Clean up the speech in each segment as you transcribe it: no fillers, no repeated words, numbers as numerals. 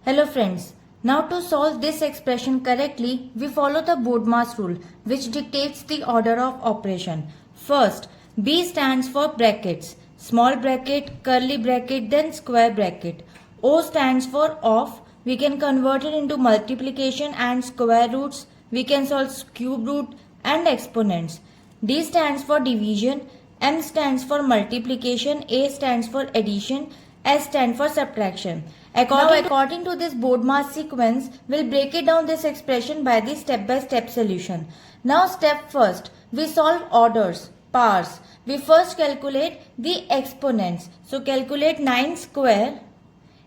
Hello friends, now to solve this expression correctly, we follow the BODMAS rule which dictates the order of operation. First, B stands for brackets, small bracket, curly bracket, then square bracket. O stands for off, we can convert it into multiplication and square roots, we can solve cube root and exponents. D stands for division, M stands for multiplication, A stands for addition, S stands for subtraction. According to this BODMAS sequence, we'll break it down this expression by the step-by-step solution. Now step first, we solve orders, powers. We first calculate the exponents. So calculate 9 square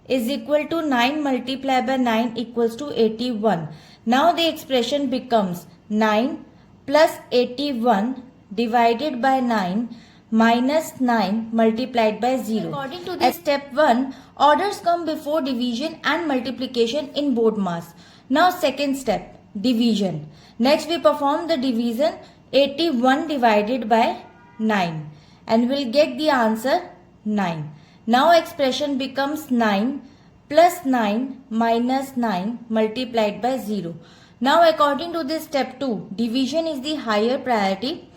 is equal to 9 multiplied by 9 equals to 81. Now the expression becomes 9 plus 81 divided by 9 minus 9 multiplied by 0. According to this step 1, orders come before division and multiplication in BODMAS. Now second step, division. Next we perform the division 81 divided by 9 and we'll get the answer 9. Now expression becomes 9 plus 9 minus 9 multiplied by 0. Now according to this step 2, division is the higher priority,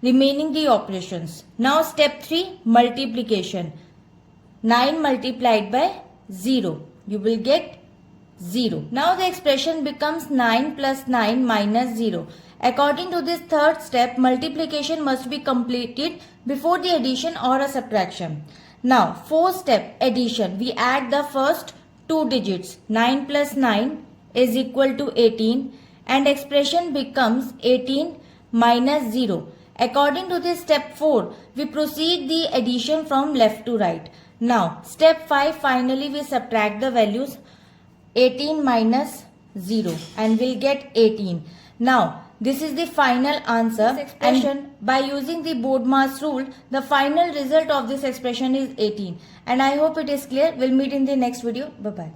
remaining the operations. Now step 3, multiplication. 9 multiplied by 0. You will get 0. Now the expression becomes 9 plus 9 minus 0. According to this third step, multiplication must be completed before the addition or a subtraction. Now fourth step, addition. We add the first two digits. 9 plus 9 is equal to 18 and expression becomes 18 minus 0. According to this step 4, we proceed the addition from left to right. Now step 5, finally we subtract the values 18 minus 0 and we'll get 18. Now this is the final answer. This expression, by using the BODMAS rule, the final result of this expression is 18. And I hope it is clear. We'll meet in the next video. Bye-bye.